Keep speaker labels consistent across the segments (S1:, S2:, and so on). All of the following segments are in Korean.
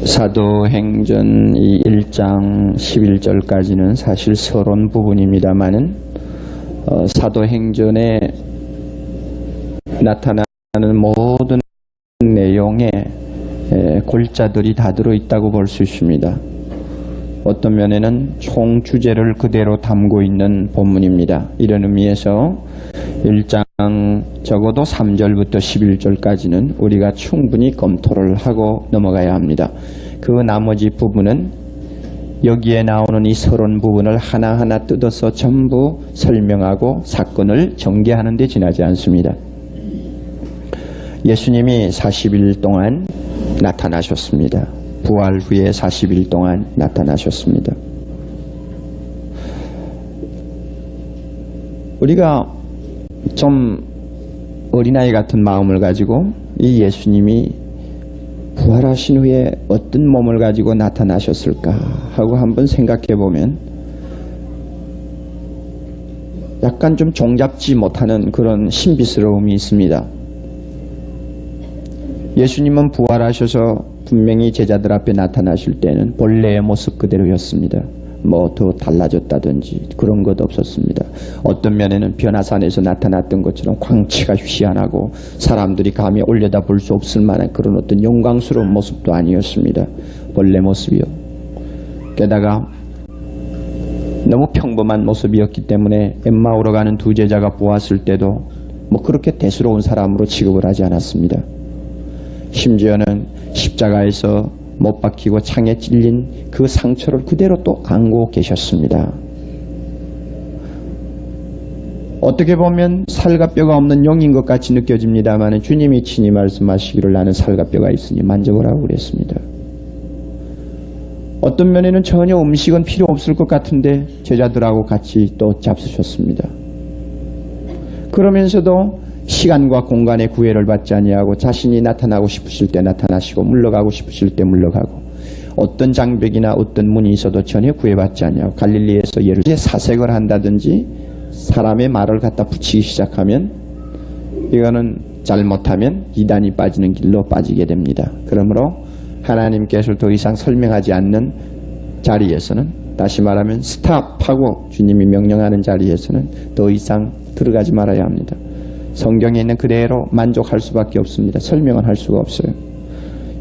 S1: 사도행전 1장 11절까지는 사실 서론 부분입니다마는 사도행전에 나타나는 모든 내용에 골자들이 다 들어있다고 볼 수 있습니다. 어떤 면에는 총 주제를 그대로 담고 있는 본문입니다. 이런 의미에서 1장 적어도 3절부터 11절까지는 우리가 충분히 검토를 하고 넘어가야 합니다. 그 나머지 부분은 여기에 나오는 이 서론 부분을 하나하나 뜯어서 전부 설명하고 사건을 전개하는 데 지나지 않습니다. 예수님이 40일 동안 나타나셨습니다. 부활 후에 40일 동안 나타나셨습니다. 우리가 좀 어린아이 같은 마음을 가지고 이 예수님이 부활하신 후에 어떤 몸을 가지고 나타나셨을까 하고 한번 생각해 보면 약간 좀 종잡지 못하는 그런 신비스러움이 있습니다. 예수님은 부활하셔서 분명히 제자들 앞에 나타나실 때는 본래의 모습 그대로였습니다. 뭐 더 달라졌다든지 그런 것 없었습니다. 어떤 면에는 변화산에서 나타났던 것처럼 광채가 휘한하고 사람들이 감히 올려다볼 수 없을 만한 그런 어떤 영광스러운 모습도 아니었습니다. 본래 모습이요. 게다가 너무 평범한 모습이었기 때문에 엠마오로 가는 두 제자가 보았을 때도 뭐 그렇게 대수로운 사람으로 취급을 하지 않았습니다. 심지어는 십자가에서 못 박히고 창에 찔린 그 상처를 그대로 또 안고 계셨습니다. 어떻게 보면 살과 뼈가 없는 용인 것 같이 느껴집니다만 주님이 친히 말씀하시기를 나는 살과 뼈가 있으니 만져보라고 그랬습니다. 어떤 면에는 전혀 음식은 필요 없을 것 같은데 제자들하고 같이 또 잡수셨습니다. 그러면서도 시간과 공간의 구애를 받지 아니하고 자신이 나타나고 싶으실 때 나타나시고 물러가고 싶으실 때 물러가고 어떤 장벽이나 어떤 문이 있어도 전혀 구애받지 아니하고 갈릴리에서 예를 들어 사색을 한다든지 사람의 말을 갖다 붙이기 시작하면 이거는 잘못하면 이단이 빠지는 길로 빠지게 됩니다. 그러므로 하나님께서 더 이상 설명하지 않는 자리에서는 다시 말하면 스탑하고 주님이 명령하는 자리에서는 더 이상 들어가지 말아야 합니다. 성경에 있는 그대로 만족할 수밖에 없습니다. 설명은 할 수가 없어요.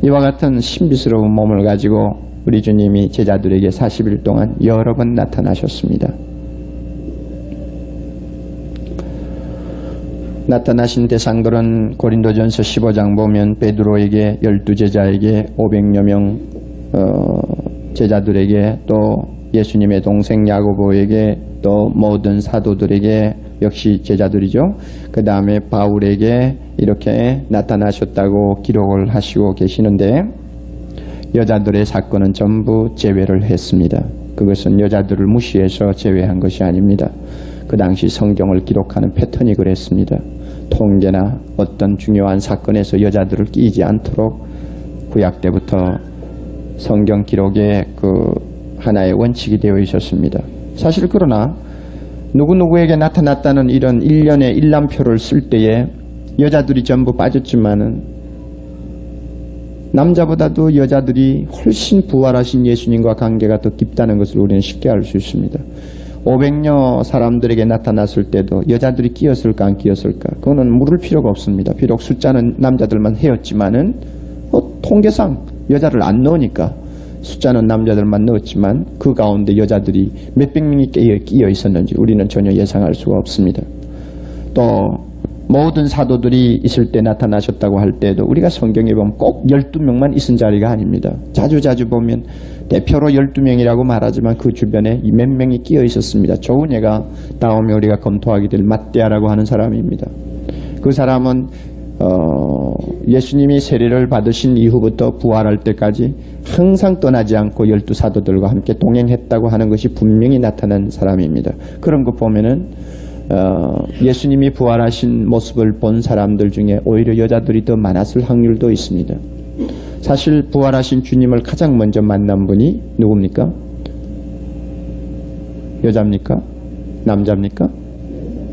S1: 이와 같은 신비스러운 몸을 가지고 우리 주님이 제자들에게 40일 동안 여러 번 나타나셨습니다. 나타나신 대상들은 고린도전서 15장 보면 베드로에게 12제자에게 500여 명 제자들에게 또 예수님의 동생 야고보에게 또 모든 사도들에게 역시 제자들이죠. 그 다음에 바울에게 이렇게 나타나셨다고 기록을 하시고 계시는데 여자들의 사건은 전부 제외를 했습니다. 그것은 여자들을 무시해서 제외한 것이 아닙니다. 그 당시 성경을 기록하는 패턴이 그랬습니다. 통계나 어떤 중요한 사건에서 여자들을 끼지 않도록 구약 때부터 성경 기록에 그 하나의 원칙이 되어 있었습니다. 사실 그러나 누구누구에게 나타났다는 이런 일련의 일람표를 쓸 때에 여자들이 전부 빠졌지만은 남자보다도 여자들이 훨씬 부활하신 예수님과 관계가 더 깊다는 것을 우리는 쉽게 알 수 있습니다. 500여 사람들에게 나타났을 때도 여자들이 끼었을까 안 끼었을까 그거는 물을 필요가 없습니다. 비록 숫자는 남자들만 해였지만은 통계상 여자를 안 넣으니까 숫자는 남자들만 넣었지만 그 가운데 여자들이 몇백 명이 끼어 있었는지 우리는 전혀 예상할 수가 없습니다. 또 모든 사도들이 있을 때 나타나셨다고 할 때도 우리가 성경에 보면 꼭 12명만 있은 자리가 아닙니다. 자주 보면 대표로 12명이라고 말하지만 그 주변에 몇 명이 끼어 있었습니다. 좋은 예가 다음에 우리가 검토하게 될 ματ대아라고 하는 사람입니다. 그 사람은 예수님이 세례를 받으신 이후부터 부활할 때까지 항상 떠나지 않고 12사도들과 함께 동행했다고 하는 것이 분명히 나타난 사람입니다. 그런 거 보면은 예수님이 부활하신 모습을 본 사람들 중에 오히려 여자들이 더 많았을 확률도 있습니다. 사실 부활하신 주님을 가장 먼저 만난 분이 누굽니까? 여자입니까? 남자입니까?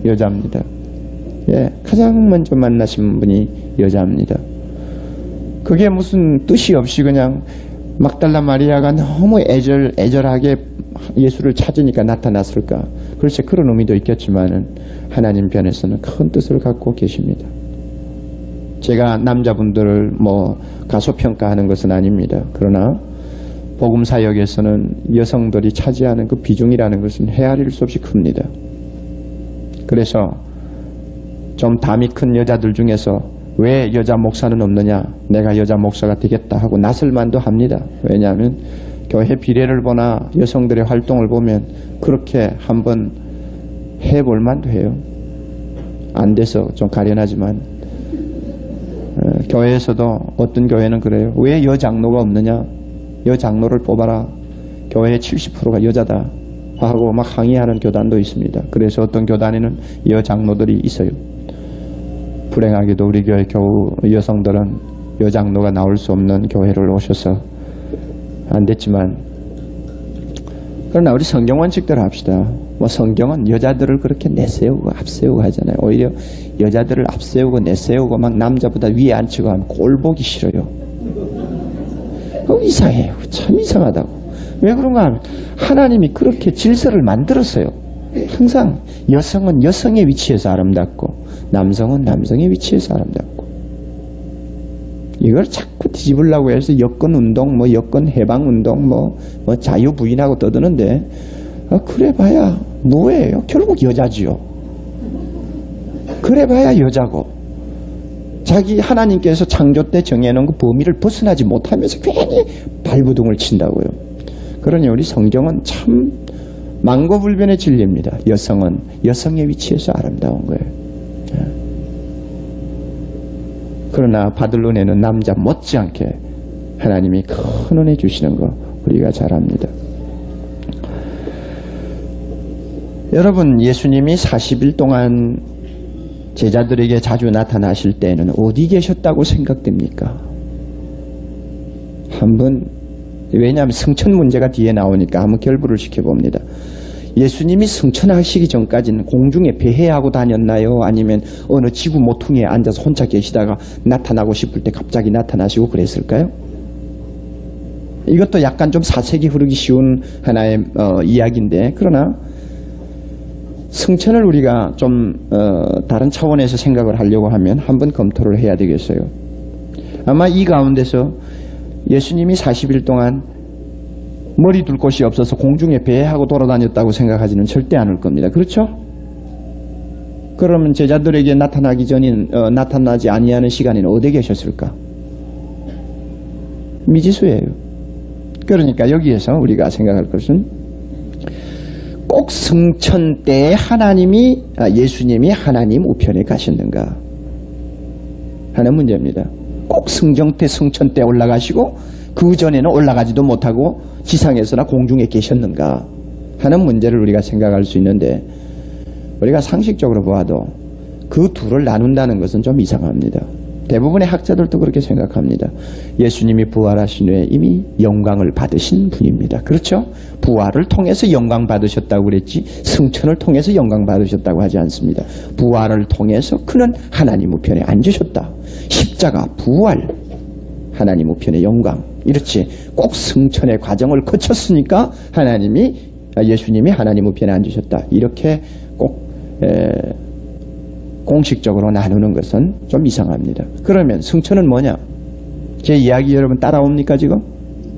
S1: 여자입니다. 예, 가장 먼저 만나신 분이 여자입니다. 그게 무슨 뜻이 없이 그냥 막달라 마리아가 너무 애절하게 예수를 찾으니까 나타났을까? 글쎄 그런 의미도 있겠지만은 하나님 편에서는 큰 뜻을 갖고 계십니다. 제가 남자분들을 가소평가하는 것은 아닙니다. 그러나 복음 사역에서는 여성들이 차지하는 그 비중이라는 것은 헤아릴 수 없이 큽니다. 그래서 좀 담이 큰 여자들 중에서 왜 여자 목사는 없느냐, 내가 여자 목사가 되겠다 하고 나설만도 합니다. 왜냐하면 교회 비례를 보나 여성들의 활동을 보면 그렇게 한번 해볼 만도 해요. 안 돼서 좀 가련하지만 교회에서도 어떤 교회는 그래요. 왜 여장로가 없느냐, 여장로를 뽑아라, 교회의 70%가 여자다 하고 막 항의하는 교단도 있습니다. 그래서 어떤 교단에는 여장로들이 있어요. 불행하게도 우리 교회 겨우 여성들은 여장로가 나올 수 없는 교회를 오셔서 안 됐지만, 그러나 우리 성경 원칙대로 합시다. 성경은 여자들을 그렇게 내세우고 앞세우고 하잖아요. 오히려 여자들을 앞세우고 내세우고 막 남자보다 위에 앉히고 하면 꼴 보기 싫어요. 이상해요. 참 이상하다고. 왜 그런가 하면 하나님이 그렇게 질서를 만들었어요. 항상 여성은 여성의 위치에서 아름답고 남성은 남성의 위치에서 아름답고, 이걸 자꾸 뒤집으려고 해서 여권운동, 여권해방운동, 자유부인하고 떠드는데, 그래 봐야 뭐예요? 결국 여자지요. 그래 봐야 여자고, 자기 하나님께서 창조 때 정해놓은 그 범위를 벗어나지 못하면서 괜히 발부둥을 친다고요. 그러니 우리 성경은 참 망고불변의 진리입니다. 여성은 여성의 위치에서 아름다운 거예요. 그러나 받을 은혜는 남자 못지않게 하나님이 큰 은혜 주시는 거 우리가 잘 압니다. 여러분, 예수님이 40일 동안 제자들에게 자주 나타나실 때는 어디 계셨다고 생각됩니까? 왜냐하면 승천 문제가 뒤에 나오니까 한번 결부를 시켜봅니다. 예수님이 승천하시기 전까지는 공중에 배회하고 다녔나요? 아니면 어느 지구 모퉁이에 앉아서 혼자 계시다가 나타나고 싶을 때 갑자기 나타나시고 그랬을까요? 이것도 약간 좀 사색이 흐르기 쉬운 하나의 이야기인데, 그러나 승천을 우리가 좀 다른 차원에서 생각을 하려고 하면 한번 검토를 해야 되겠어요. 아마 이 가운데서 예수님이 40일 동안 머리 둘 곳이 없어서 공중에 배회하고 돌아다녔다고 생각하지는 절대 않을 겁니다. 그렇죠? 그러면 제자들에게 나타나기 전인 나타나지 아니하는 시간에는 어디에 계셨을까? 미지수예요. 그러니까 여기에서 우리가 생각할 것은 꼭 승천 때에 예수님이 하나님 우편에 가셨는가 하는 문제입니다. 꼭 승천 때 올라가시고 그 전에는 올라가지도 못하고 지상에서나 공중에 계셨는가 하는 문제를 우리가 생각할 수 있는데, 우리가 상식적으로 보아도 그 둘을 나눈다는 것은 좀 이상합니다. 대부분의 학자들도 그렇게 생각합니다. 예수님이 부활하신 후에 이미 영광을 받으신 분입니다. 그렇죠? 부활을 통해서 영광 받으셨다고 그랬지 승천을 통해서 영광 받으셨다고 하지 않습니다. 부활을 통해서 그는 하나님 우편에 앉으셨다. 십자가, 부활, 하나님 우편의 영광, 이렇지 꼭 승천의 과정을 거쳤으니까 예수님이 하나님 우편에 앉으셨다. 이렇게 꼭 공식적으로 나누는 것은 좀 이상합니다. 그러면 승천은 뭐냐? 제 이야기 여러분 따라옵니까 지금?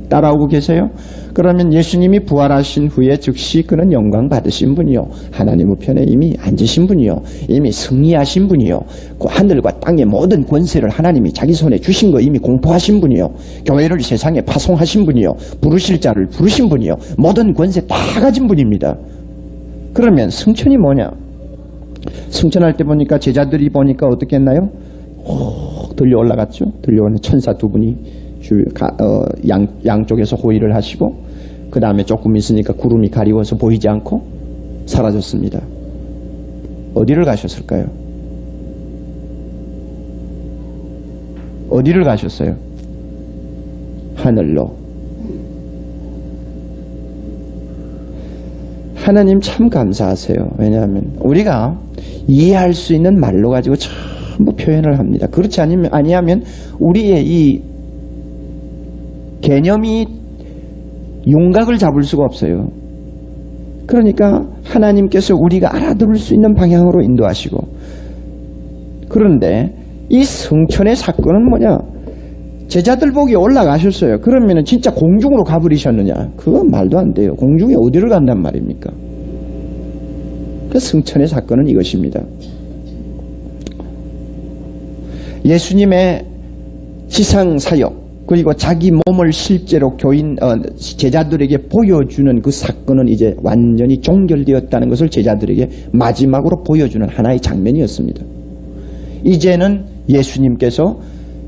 S1: 따라오고 계세요? 그러면 예수님이 부활하신 후에 즉시 그는 영광 받으신 분이요, 하나님 우편에 이미 앉으신 분이요, 이미 승리하신 분이요, 그 하늘과 땅의 모든 권세를 하나님이 자기 손에 주신 거 이미 공포하신 분이요, 교회를 세상에 파송하신 분이요, 부르실 자를 부르신 분이요, 모든 권세 다 가진 분입니다. 그러면 승천이 뭐냐? 승천할 때 보니까 제자들이 보니까 어떻게 했나요? 들려 올라갔죠. 들려오는 천사 두 분이 양쪽에서 호위를 하시고, 그 다음에 조금 있으니까 구름이 가리워서 보이지 않고 사라졌습니다. 어디를 가셨을까요? 어디를 가셨어요? 하늘로. 하나님 참 감사하세요. 왜냐하면 우리가 이해할 수 있는 말로 가지고 전부 표현을 합니다. 그렇지 아니하면 우리의 이 개념이 윤곽을 잡을 수가 없어요. 그러니까 하나님께서 우리가 알아들을 수 있는 방향으로 인도하시고, 그런데 이 성천의 사건은 뭐냐? 제자들 보기 올라가셨어요. 그러면 진짜 공중으로 가버리셨느냐? 그건 말도 안 돼요. 공중에 어디를 간단 말입니까? 그 성천의 사건은 이것입니다. 예수님의 지상 사역, 그리고 자기 몸을 실제로 제자들에게 보여주는 그 사건은 이제 완전히 종결되었다는 것을 제자들에게 마지막으로 보여주는 하나의 장면이었습니다. 이제는 예수님께서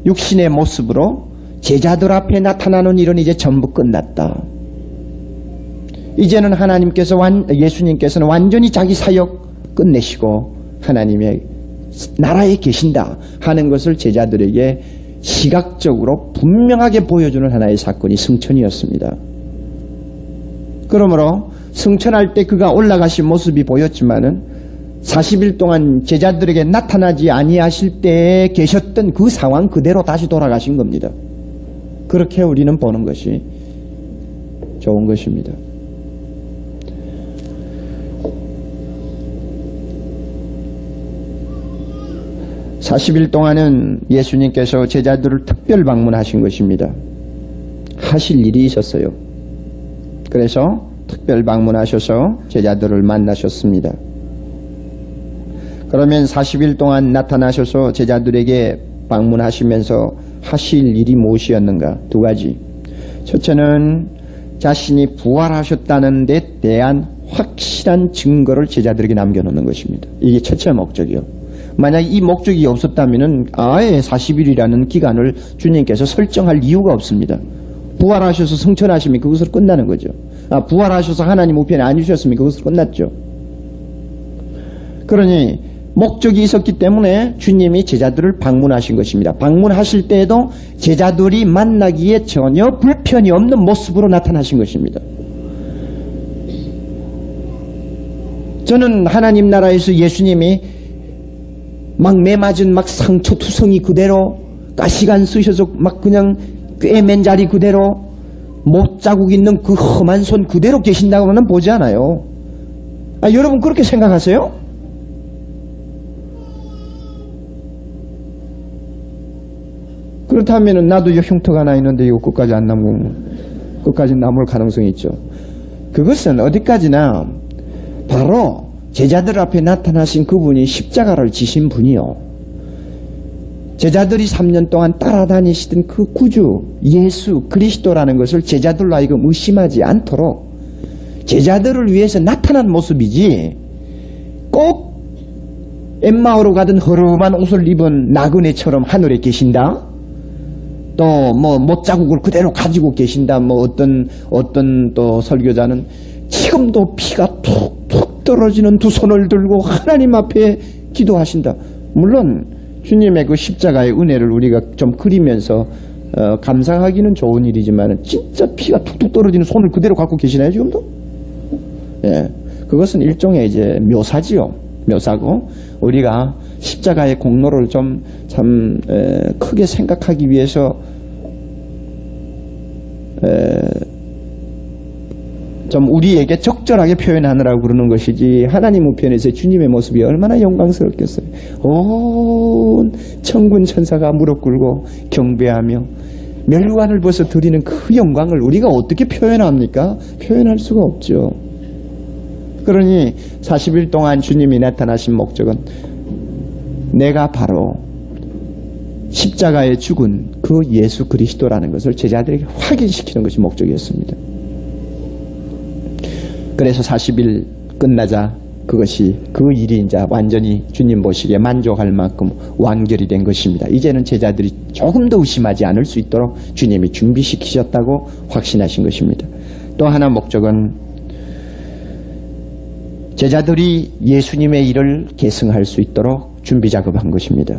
S1: 육신의 모습으로 제자들 앞에 나타나는 일은 이제 전부 끝났다. 이제는 예수님께서는 완전히 자기 사역 끝내시고 하나님의 나라에 계신다 하는 것을 제자들에게 시각적으로 분명하게 보여주는 하나의 사건이 승천이었습니다. 그러므로 승천할 때 그가 올라가신 모습이 보였지만은 40일 동안 제자들에게 나타나지 아니하실 때에 계셨던 그 상황 그대로 다시 돌아가신 겁니다. 그렇게 우리는 보는 것이 좋은 것입니다. (40일) 동안은 예수님께서 제자들을 특별 방문하신 것입니다. 하실 일이 있었어요. 그래서 특별 방문하셔서 제자들을 만나셨습니다. 그러면 40일 동안 나타나셔서 제자들에게 방문하시면서 하실 일이 무엇이었는가? 두 가지. 첫째는 자신이 부활하셨다는 데 대한 확실한 증거를 제자들에게 남겨놓는 것입니다. 이게 첫째 목적이요. 만약 이 목적이 없었다면 아예 40일이라는 기간을 주님께서 설정할 이유가 없습니다. 부활하셔서 성천하시면 그것으로 끝나는 거죠. 부활하셔서 하나님 우편에 앉으셨으면 그것으로 끝났죠. 그러니 목적이 있었기 때문에 주님이 제자들을 방문하신 것입니다. 방문하실 때에도 제자들이 만나기에 전혀 불편이 없는 모습으로 나타나신 것입니다. 저는 하나님 나라에서 예수님이 막 매맞은 막 상처투성이 그대로 가시관 쓰셔서 막 그냥 꿰맨 자리 그대로 못자국 있는 그 험한 손 그대로 계신다고는 보지 않아요. 여러분 그렇게 생각하세요? 그렇다면 나도 이 흉터가 하나 있는데 이거 끝까지 안 남고 끝까지 남을 가능성이 있죠. 그것은 어디까지나 바로 제자들 앞에 나타나신 그분이 십자가를 지신 분이요. 제자들이 3년 동안 따라다니시던 그 구주 예수 그리스도라는 것을 제자들로 하여금 의심하지 않도록 제자들을 위해서 나타난 모습이지, 꼭 엠마오로 가던 허름한 옷을 입은 나그네처럼 하늘에 계신다, 또 뭐 못자국을 그대로 가지고 계신다, 뭐 어떤 또 설교자는 지금도 피가 툭툭 떨어지는 두 손을 들고 하나님 앞에 기도하신다. 물론 주님의 그 십자가의 은혜를 우리가 좀 그리면서 감상하기는 좋은 일이지만 진짜 피가 툭툭 떨어지는 손을 그대로 갖고 계시나요 지금도? 예, 그것은 일종의 이제 묘사지요. 묘사고 우리가 십자가의 공로를 좀 참 크게 생각하기 위해서 좀 우리에게 적절하게 표현하느라고 그러는 것이지, 하나님 우편에서 주님의 모습이 얼마나 영광스럽겠어요. 온 천군 천사가 무릎 꿇고 경배하며 멸관을 벗어 드리는 그 영광을 우리가 어떻게 표현합니까? 표현할 수가 없죠. 그러니 40일 동안 주님이 나타나신 목적은 내가 바로 십자가에 죽은 그 예수 그리스도라는 것을 제자들에게 확인시키는 것이 목적이었습니다. 그래서 40일 끝나자 그것이 그 일이 이제 완전히 주님 보시기에 만족할 만큼 완결이 된 것입니다. 이제는 제자들이 조금 더 의심하지 않을 수 있도록 주님이 준비시키셨다고 확신하신 것입니다. 또 하나 목적은 제자들이 예수님의 일을 계승할 수 있도록 준비 작업한 것입니다.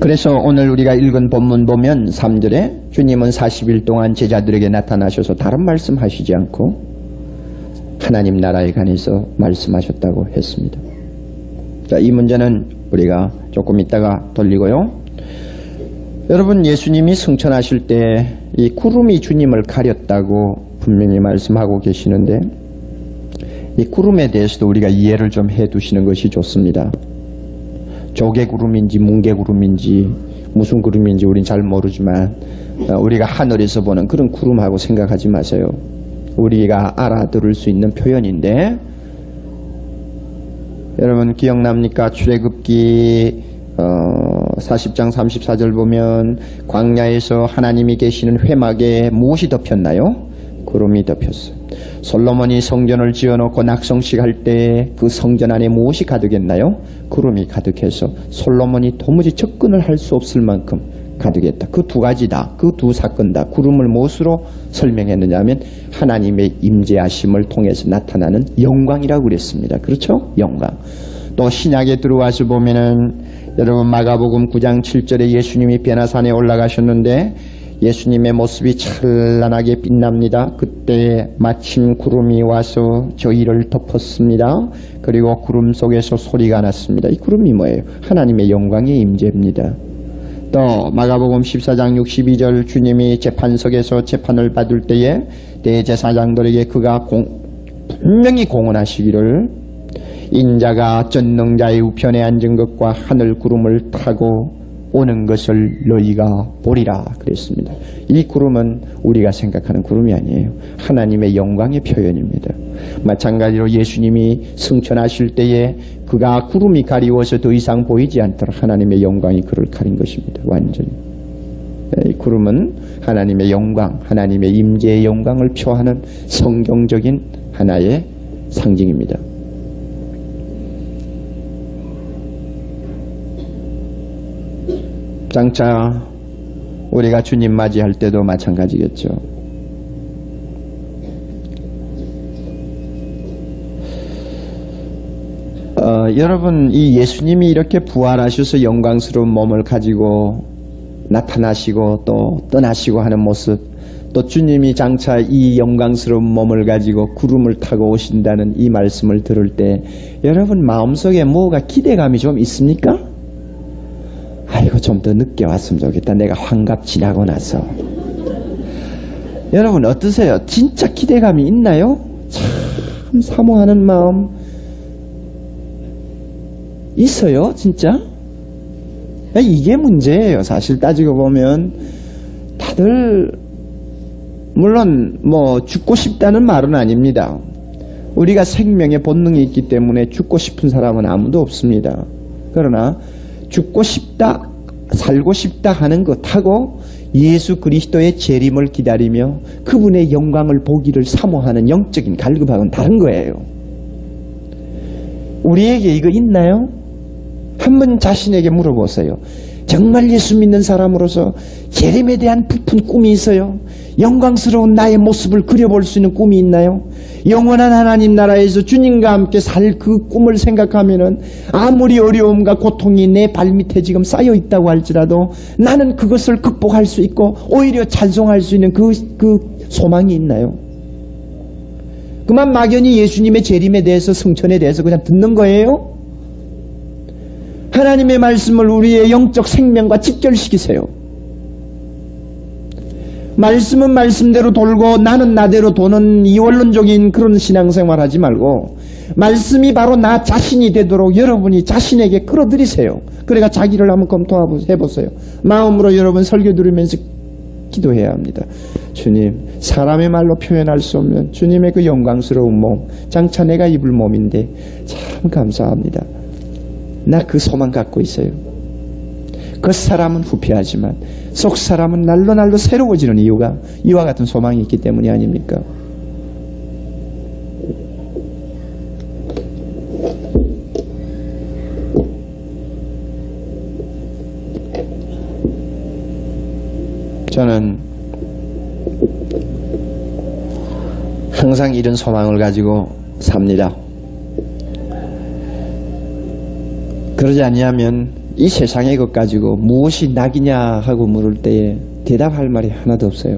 S1: 그래서 오늘 우리가 읽은 본문 보면 3절에 주님은 40일 동안 제자들에게 나타나셔서 다른 말씀하시지 않고 하나님 나라에 관해서 말씀하셨다고 했습니다. 자, 이 문제는 우리가 조금 있다가 돌리고요. 여러분, 예수님이 승천하실 때 이 구름이 주님을 가렸다고 분명히 말씀하고 계시는데, 이 구름에 대해서도 우리가 이해를 좀 해두시는 것이 좋습니다. 조개구름인지 뭉게구름인지 무슨 구름인지 우린 잘 모르지만 우리가 하늘에서 보는 그런 구름하고 생각하지 마세요. 우리가 알아들을 수 있는 표현인데, 여러분 기억납니까? 출애굽기 40장 34절 보면 광야에서 하나님이 계시는 회막에 무엇이 덮였나요? 구름이 덮였어요. 솔로몬이 성전을 지어놓고 낙성식 할 때 그 성전 안에 무엇이 가득했나요? 구름이 가득해서 솔로몬이 도무지 접근을 할 수 없을 만큼 가득했다. 그 두 가지다. 그 두 사건 다 구름을 무엇으로 설명했느냐 하면 하나님의 임재하심을 통해서 나타나는 영광이라고 그랬습니다. 그렇죠? 영광. 또 신약에 들어와서 보면은 여러분 마가복음 9장 7절에 예수님이 베나산에 올라가셨는데 예수님의 모습이 찬란하게 빛납니다. 그때 마침 구름이 와서 저희를 덮었습니다. 그리고 구름 속에서 소리가 났습니다. 이 구름이 뭐예요? 하나님의 영광의 임재입니다. 또 마가복음 14장 62절 주님이 재판석에서 재판을 받을 때에 대제사장들에게 그가 분명히 공언하시기를 인자가 전능자의 우편에 앉은 것과 하늘 구름을 타고 오는 것을 너희가 보리라 그랬습니다. 이 구름은 우리가 생각하는 구름이 아니에요. 하나님의 영광의 표현입니다. 마찬가지로 예수님이 승천하실 때에 그가 구름이 가리워서 더 이상 보이지 않도록 하나님의 영광이 그를 가린 것입니다. 완전히. 이 구름은 하나님의 영광, 하나님의 임재의 영광을 표하는 성경적인 하나의 상징입니다. 장차 우리가 주님 맞이할 때도 마찬가지겠죠. 여러분, 이 예수님이 이렇게 부활하셔서 영광스러운 몸을 가지고 나타나시고 또 떠나시고 하는 모습, 또 주님이 장차 이 영광스러운 몸을 가지고 구름을 타고 오신다는 이 말씀을 들을 때 여러분 마음속에 뭐가 기대감이 좀 있습니까? 아이고 좀 더 늦게 왔으면 좋겠다. 내가 환갑 지나고 나서. 여러분 어떠세요? 진짜 기대감이 있나요? 참 사모하는 마음 있어요? 진짜? 이게 문제예요. 사실 따지고 보면 다들 물론 뭐 죽고 싶다는 말은 아닙니다. 우리가 생명의 본능이 있기 때문에 죽고 싶은 사람은 아무도 없습니다. 그러나 죽고 싶다, 살고 싶다 하는 것하고 예수 그리스도의 재림을 기다리며 그분의 영광을 보기를 사모하는 영적인 갈급함은 다른 거예요. 우리에게 이거 있나요? 한번 자신에게 물어보세요. 정말 예수 믿는 사람으로서 재림에 대한 부푼 꿈이 있어요? 영광스러운 나의 모습을 그려볼 수 있는 꿈이 있나요? 영원한 하나님 나라에서 주님과 함께 살 그 꿈을 생각하면은 아무리 어려움과 고통이 내 발밑에 지금 쌓여 있다고 할지라도 나는 그것을 극복할 수 있고 오히려 찬송할 수 있는 그 소망이 있나요? 그만 막연히 예수님의 재림에 대해서 승천에 대해서 그냥 듣는 거예요? 하나님의 말씀을 우리의 영적 생명과 직결시키세요. 말씀은 말씀대로 돌고 나는 나대로 도는 이원론적인 그런 신앙생활 하지 말고 말씀이 바로 나 자신이 되도록 여러분이 자신에게 끌어들이세요. 그러니까 자기를 한번 검토해보세요. 마음으로 여러분 설교 들으면서 기도해야 합니다. 주님, 사람의 말로 표현할 수 없는 주님의 그 영광스러운 몸, 장차 내가 입을 몸인데 참 감사합니다. 나 그 소망 갖고 있어요. 겉사람은 후패하지만 속사람은 날로 새로워지는 이유가 이와 같은 소망이 있기 때문이 아닙니까? 저는 항상 이런 소망을 가지고 삽니다. 그러지 아니하면 이 세상의 것 가지고 무엇이 낙이냐 하고 물을 때에 대답할 말이 하나도 없어요.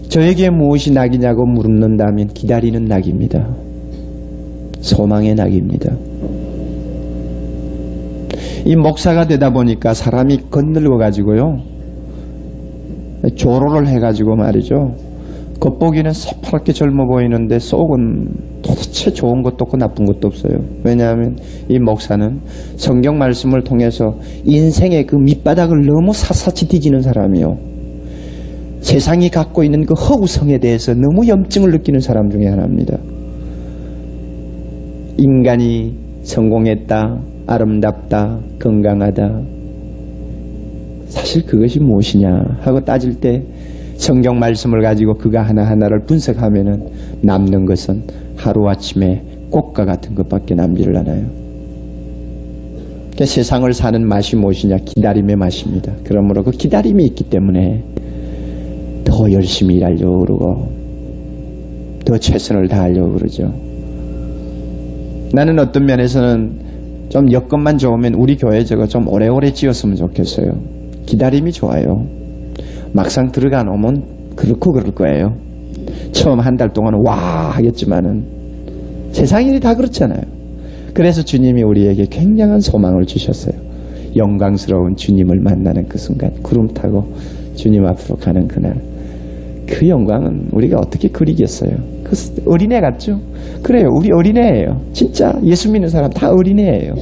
S1: 저에게 무엇이 낙이냐고 물는다면 기다리는 낙입니다. 소망의 낙입니다. 이 목사가 되다 보니까 사람이 건늙어 가지고요, 조로를 해가지고 말이죠, 겉보기는 새파랗게 젊어 보이는데 속은 도대체 좋은 것도 없고 나쁜 것도 없어요. 왜냐하면 이 목사는 성경 말씀을 통해서 인생의 그 밑바닥을 너무 샅샅이 뒤지는 사람이요, 세상이 갖고 있는 그 허구성에 대해서 너무 염증을 느끼는 사람 중에 하나입니다. 인간이 성공했다, 아름답다, 건강하다, 사실 그것이 무엇이냐 하고 따질 때 성경 말씀을 가지고 그가 하나하나를 분석하면은 남는 것은 하루아침에 꽃과 같은 것밖에 남지를 않아요. 그러니까 세상을 사는 맛이 무엇이냐? 기다림의 맛입니다. 그러므로 그 기다림이 있기 때문에 더 열심히 일하려고 그러고 더 최선을 다하려고 그러죠. 나는 어떤 면에서는 좀 여건만 좋으면 우리 교회 저거 좀 오래오래 지었으면 좋겠어요. 기다림이 좋아요. 막상 들어가 놓으면 그렇고 그럴 거예요. 처음 한 달 동안은 와 하겠지만은 세상 일이 다 그렇잖아요. 그래서 주님이 우리에게 굉장한 소망을 주셨어요. 영광스러운 주님을 만나는 그 순간, 구름 타고 주님 앞으로 가는 그날, 그 영광은 우리가 어떻게 그리겠어요? 그 어린애 같죠? 그래요, 우리 어린애예요. 진짜 예수 믿는 사람 다 어린애예요.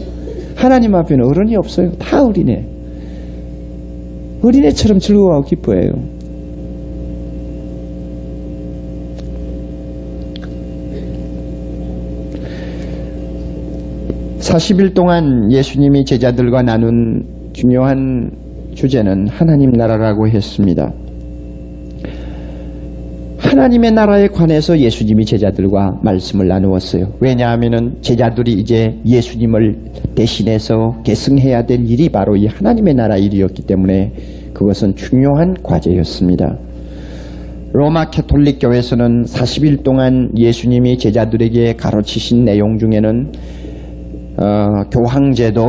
S1: 하나님 앞에는 어른이 없어요. 다 어린애. 어린애처럼 즐거워하고 기뻐해요. (40일) 동안 예수님이 제자들과 나눈 중요한 주제는 하나님 나라라고 했습니다. 하나님의 나라에 관해서 예수님이 제자들과 말씀을 나누었어요. 왜냐하면 제자들이 이제 예수님을 대신해서 계승해야 될 일이 바로 이 하나님의 나라 일이었기 때문에 그것은 중요한 과제였습니다. 로마 캐톨릭 교회에서는 40일 동안 예수님이 제자들에게 가르치신 내용 중에는 교황제도,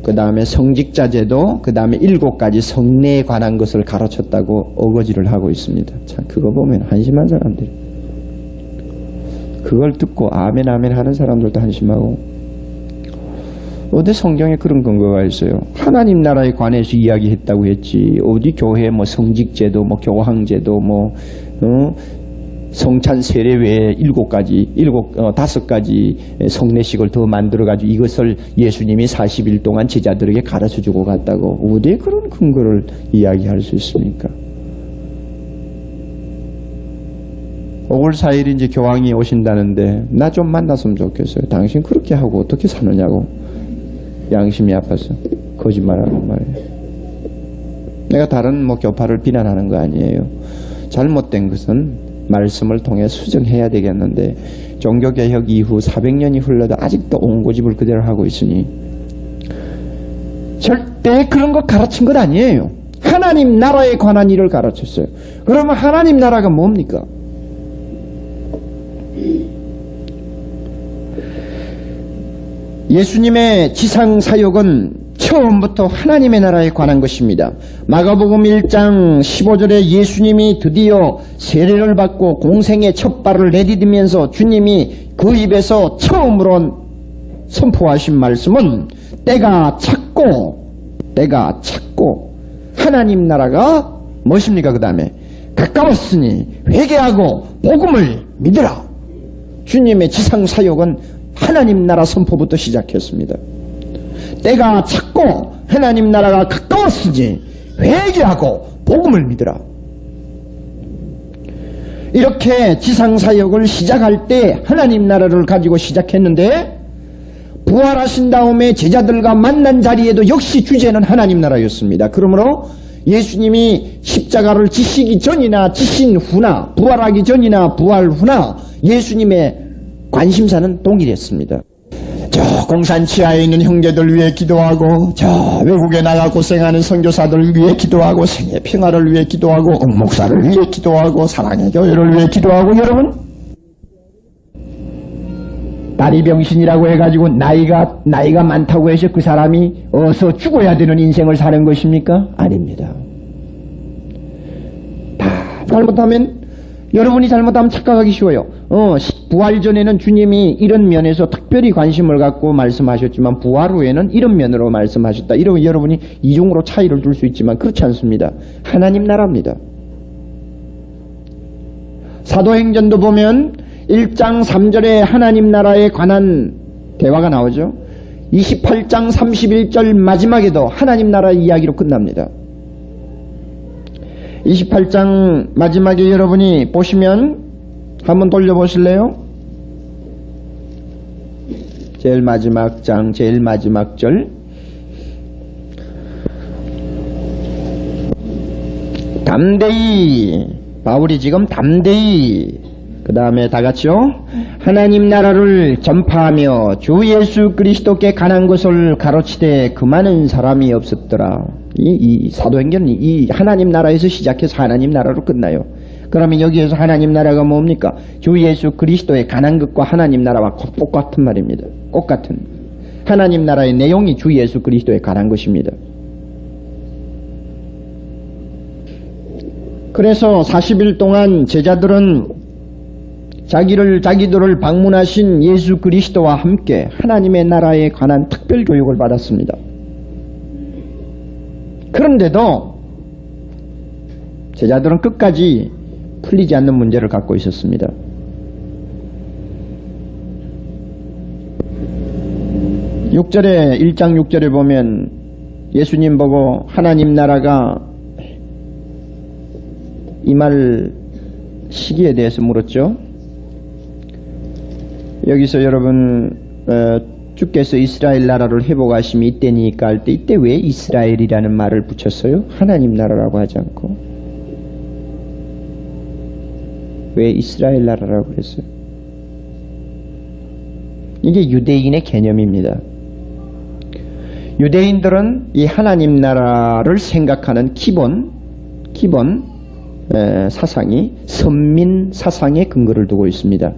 S1: 그 다음에 성직자제도, 그 다음에 7가지 성례에 관한 것을 가르쳤다고 어거지를 하고 있습니다. 참 그거 보면 한심한 사람들, 그걸 듣고 아멘 아멘 하는 사람들도 한심하고, 어디 성경에 그런 근거가 있어요? 하나님 나라에 관해서 이야기했다고 했지 어디 교회 뭐 성직제도, 뭐 교황제도, 뭐 성찬 세례 외에 5가지 성례식을 더 만들어가지고 이것을 예수님이 40일 동안 제자들에게 가르쳐주고 갔다고 어디에 그런 근거를 이야기할 수 있습니까? 5월 4일 이제 교황이 오신다는데 나 좀 만났으면 좋겠어요. 당신 그렇게 하고 어떻게 사느냐고. 양심이 아파서 거짓말하는 말이에요. 내가 다른 뭐 교파를 비난하는 거 아니에요. 잘못된 것은 말씀을 통해 수정해야 되겠는데 종교개혁 이후 400년이 흘러도 아직도 옹고집을 그대로 하고 있으니 절대 그런 거 가르친 것 아니에요. 하나님 나라에 관한 일을 가르쳤어요. 그러면 하나님 나라가 뭡니까? 예수님의 지상 사역은 처음부터 하나님의 나라에 관한 것입니다. 마가복음 1장 15절에 예수님이 드디어 세례를 받고 공생의 첫 발을 내디디면서 주님이 그 입에서 처음으로 선포하신 말씀은 때가 찼고 하나님 나라가 무엇입니까? 그 다음에 가까웠으니 회개하고 복음을 믿으라. 주님의 지상 사역은 하나님 나라 선포부터 시작했습니다. 때가 찼고 하나님 나라가 가까웠으니 회개하고 복음을 믿으라. 이렇게 지상사역을 시작할 때 하나님 나라를 가지고 시작했는데 부활하신 다음에 제자들과 만난 자리에도 역시 주제는 하나님 나라였습니다. 그러므로 예수님이 십자가를 지시기 전이나 지신 후나 부활하기 전이나 부활 후나 예수님의 관심사는 동일했습니다. 저 공산 치하에 있는 형제들 위해 기도하고, 저 외국에 나가 고생하는 선교사들 위해 기도하고, 생애 평화를 위해 기도하고, 목사를 위해 기도하고, 사랑의 교회를 위해 기도하고. 여러분, 다리 병신이라고 해가지고 나이가 많다고 해서 그 사람이 어서 죽어야 되는 인생을 사는 것입니까? 아닙니다. 다 잘못하면 여러분이 잘못하면 착각하기 쉬워요. 부활 전에는 주님이 이런 면에서 특별히 관심을 갖고 말씀하셨지만 부활 후에는 이런 면으로 말씀하셨다. 이러면 여러분이 이중으로 차이를 둘 수 있지만 그렇지 않습니다. 하나님 나라입니다. 사도행전도 보면 1장 3절에 하나님 나라에 관한 대화가 나오죠. 28장 31절 마지막에도 하나님 나라 이야기로 끝납니다. 28장 마지막에 여러분이 보시면 한번 돌려보실래요? 제일 마지막 장, 제일 마지막 절. 담대히, 바울이 지금 담대히, 그 다음에 다 같이요. 하나님 나라를 전파하며 주 예수 그리스도께 관한 것을 가로치되 그 많은 사람이 없었더라. 이 사도행전은 이 하나님 나라에서 시작해서 하나님 나라로 끝나요. 그러면 여기에서 하나님 나라가 뭡니까? 주 예수 그리스도에 관한 것과 하나님 나라와 똑같은 말입니다. 똑같은. 하나님 나라의 내용이 주 예수 그리스도에 관한 것입니다. 그래서 40일 동안 제자들은 자기들을 방문하신 예수 그리스도와 함께 하나님의 나라에 관한 특별 교육을 받았습니다. 그런데도 제자들은 끝까지 풀리지 않는 문제를 갖고 있었습니다. (6절에) 1장 6절에 보면 예수님 보고 하나님 나라가 임할 시기에 대해서 물었죠. 여기서 여러분 주께서 이스라엘 나라를 회복하심이 이때니까 할 때 이때 왜 이스라엘이라는 말을 붙였어요? 하나님 나라라고 하지 않고 왜 이스라엘 나라라고 그랬어요? 이게 유대인의 개념입니다. 유대인들은 이 하나님 나라를 생각하는 기본 사상이 선민 사상에 근거를 두고 있습니다.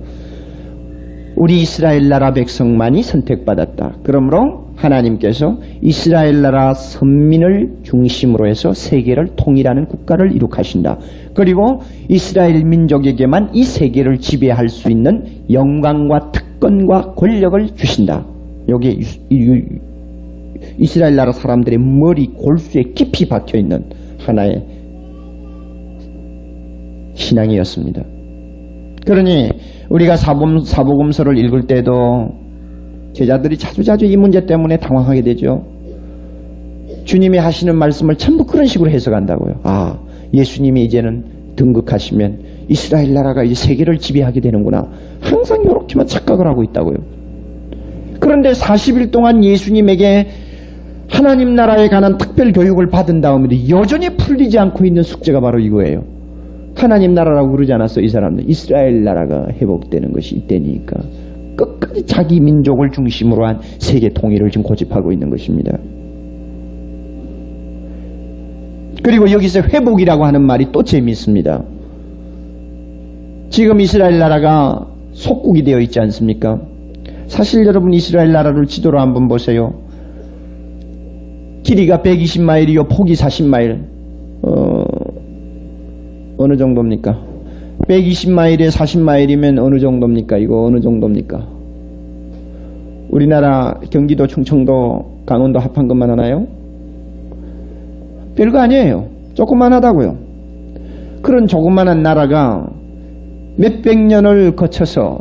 S1: 우리 이스라엘 나라 백성만이 선택받았다. 그러므로 하나님께서 이스라엘 나라 선민을 중심으로 해서 세계를 통일하는 국가를 이룩하신다. 그리고 이스라엘 민족에게만 이 세계를 지배할 수 있는 영광과 특권과 권력을 주신다. 여기에 이스라엘 나라 사람들의 머리 골수에 깊이 박혀있는 하나의 신앙이었습니다. 그러니 우리가 사복음서를 읽을 때도 제자들이 자주자주 이 문제 때문에 당황하게 되죠. 주님이 하시는 말씀을 전부 그런 식으로 해석한다고요. 아, 예수님이 이제는 등극하시면 이스라엘 나라가 이제 세계를 지배하게 되는구나. 항상 이렇게만 착각을 하고 있다고요. 그런데 40일 동안 예수님에게 하나님 나라에 관한 특별 교육을 받은 다음에 여전히 풀리지 않고 있는 숙제가 바로 이거예요. 하나님 나라라고 그러지 않았어. 이 사람들 이스라엘 나라가 회복되는 것이 이때니까 끝까지 자기 민족을 중심으로 한 세계 통일을 지금 고집하고 있는 것입니다. 그리고 여기서 회복이라고 하는 말이 또 재미있습니다. 지금 이스라엘 나라가 속국이 되어 있지 않습니까? 사실 여러분 이스라엘 나라를 지도로 한번 보세요. 길이가 120마일이요 폭이 40마일. 어느 정도입니까? 120마일에 40마일이면 어느 정도입니까? 이거 어느 정도입니까? 우리나라 경기도, 충청도, 강원도 합한 것만 하나요? 별거 아니에요. 조그만하다고요. 그런 조그만한 나라가 몇백 년을 거쳐서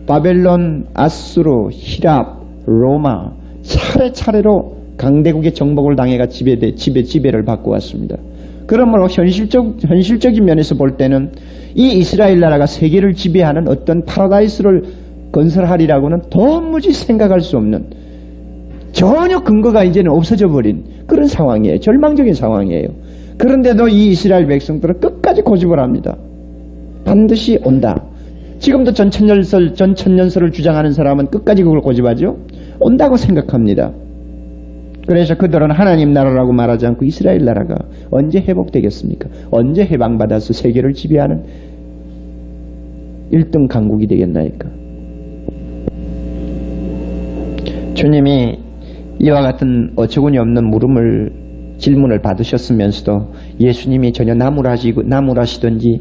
S1: 바벨론, 아수르, 히랍, 로마 차례차례로 강대국의 정복을 당해가 지배를 받고 왔습니다. 그러므로 현실적인 면에서 볼 때는 이 이스라엘 나라가 세계를 지배하는 어떤 파라다이스를 건설하리라고는 도무지 생각할 수 없는 전혀 근거가 이제는 없어져 버린 그런 상황이에요. 절망적인 상황이에요. 그런데도 이 이스라엘 백성들은 끝까지 고집을 합니다. 반드시 온다. 지금도 전천년설을 주장하는 사람은 끝까지 그걸 고집하죠. 온다고 생각합니다. 그래서 그들은 하나님 나라라고 말하지 않고 이스라엘 나라가 언제 회복되겠습니까? 언제 해방받아서 세계를 지배하는 1등 강국이 되겠나이까? 주님이 이와 같은 어처구니 없는 질문을 받으셨으면서도 예수님이 전혀 나무라시든지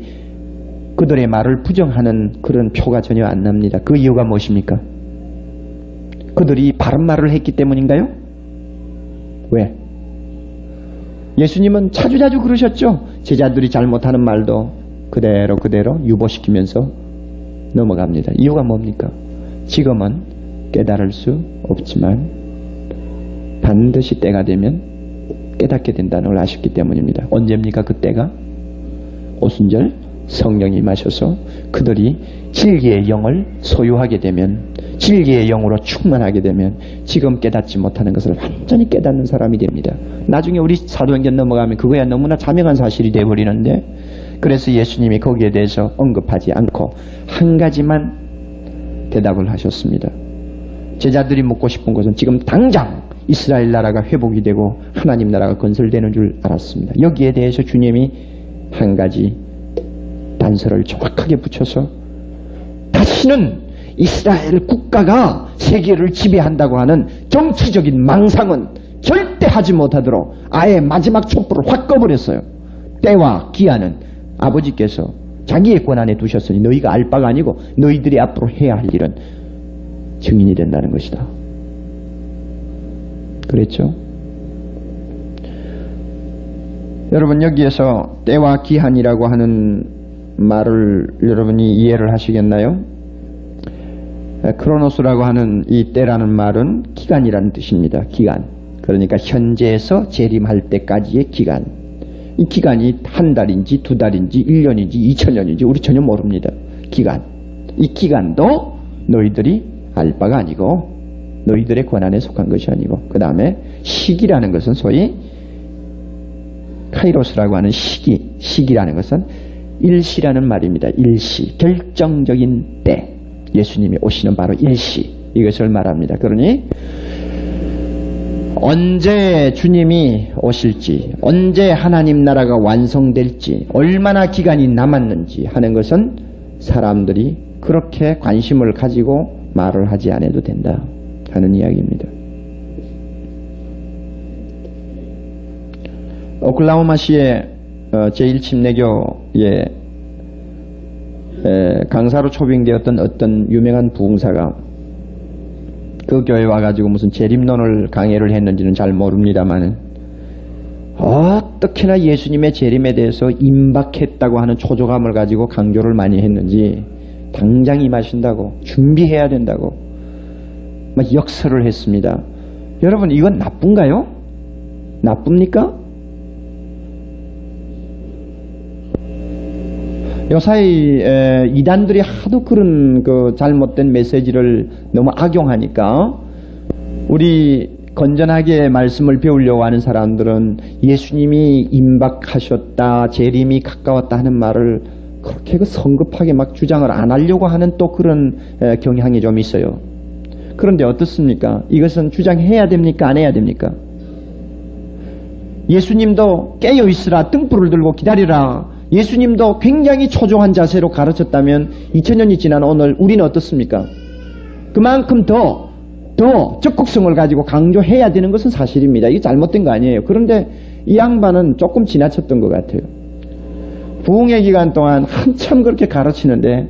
S1: 그들의 말을 부정하는 그런 표가 전혀 안 납니다. 그 이유가 무엇입니까? 그들이 바른 말을 했기 때문인가요? 왜? 예수님은 자주자주 그러셨죠. 제자들이 잘못하는 말도 그대로 유보시키면서 넘어갑니다. 이유가 뭡니까? 지금은 깨달을 수 없지만 반드시 때가 되면 깨닫게 된다는 걸 아셨기 때문입니다. 언제입니까? 그 때가? 오순절 성령이 임하셔서 그들이 진리의 영을 소유하게 되면, 진리의 영으로 충만하게 되면 지금 깨닫지 못하는 것을 완전히 깨닫는 사람이 됩니다. 나중에 우리 사도행전 넘어가면 그거야 너무나 자명한 사실이 되어버리는데, 그래서 예수님이 거기에 대해서 언급하지 않고 한 가지만 대답을 하셨습니다. 제자들이 묻고 싶은 것은 지금 당장 이스라엘 나라가 회복이 되고 하나님 나라가 건설되는 줄 알았습니다. 여기에 대해서 주님이 한 가지 단서를 정확하게 붙여서 다시는 이스라엘 국가가 세계를 지배한다고 하는 정치적인 망상은 절대 하지 못하도록 아예 마지막 촛불을 확 꺼버렸어요. 때와 기한은 아버지께서 자기의 권한에 두셨으니 너희가 알 바가 아니고 너희들이 앞으로 해야 할 일은 증인이 된다는 것이다. 그랬죠? 여러분, 여기에서 때와 기한이라고 하는 말을 여러분이 이해를 하시겠나요? 크로노스라고 하는 이 때라는 말은 기간이라는 뜻입니다. 기간. 그러니까 현재에서 재림할 때까지의 기간. 이 기간이 한 달인지 두 달인지 1년인지 2000년인지 우리 전혀 모릅니다. 기간. 이 기간도 너희들이 알 바가 아니고 너희들의 권한에 속한 것이 아니고, 그 다음에 시기라는 것은 소위 카이로스라고 하는 시기라는 것은 일시라는 말입니다. 일시, 결정적인 때. 예수님이 오시는 바로 일시, 이것을 말합니다. 그러니 언제 주님이 오실지, 언제 하나님 나라가 완성될지, 얼마나 기간이 남았는지 하는 것은 사람들이 그렇게 관심을 가지고 말을 하지 않아도 된다 하는 이야기입니다. 오클라호마시의 제1침례교의 강사로 초빙되었던 어떤 유명한 부흥사가 그 교회에 와가지고 무슨 재림론을 강의를 했는지는 잘 모릅니다만 어떻게나 예수님의 재림에 대해서 임박했다고 하는 초조감을 가지고 강조를 많이 했는지 당장 임하신다고, 준비해야 된다고 막 역설을 했습니다. 여러분, 이건 나쁜가요? 나쁩니까? 요사이 이단들이 하도 그런 그 잘못된 메시지를 너무 악용하니까 우리 건전하게 말씀을 배우려고 하는 사람들은 예수님이 임박하셨다, 재림이 가까웠다 하는 말을 그렇게 성급하게 막 주장을 안 하려고 하는 또 그런 경향이 좀 있어요. 그런데 어떻습니까? 이것은 주장해야 됩니까? 안 해야 됩니까? 예수님도 깨어 있으라, 등불을 들고 기다리라. 예수님도 굉장히 초조한 자세로 가르쳤다면 2000년이 지난 오늘 우리는 어떻습니까? 그만큼 더 적극성을 가지고 강조해야 되는 것은 사실입니다. 이게 잘못된 거 아니에요. 그런데 이 양반은 조금 지나쳤던 것 같아요. 부흥의 기간 동안 한참 그렇게 가르치는데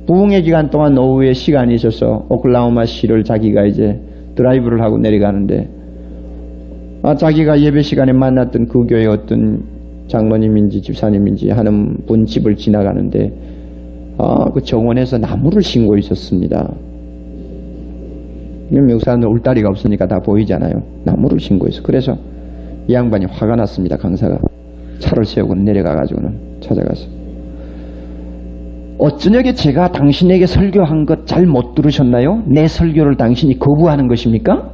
S1: 부흥의 기간 동안 오후에 시간이 있어서 오클라호마시를 자기가 이제 드라이브를 하고 내려가는데 자기가 예배 시간에 만났던 그 교회 어떤 장로님인지 집사님인지 하는 분 집을 지나가는데 그 정원에서 나무를 심고 있었습니다. 미국 사람들 울다리가 없으니까 다 보이잖아요. 나무를 심고 있어. 그래서 이 양반이 화가 났습니다. 강사가 차를 세우고 내려가가지고는 찾아가서 어쩌냐게 제가 당신에게 설교한 것 잘 못 들으셨나요? 내 설교를 당신이 거부하는 것입니까?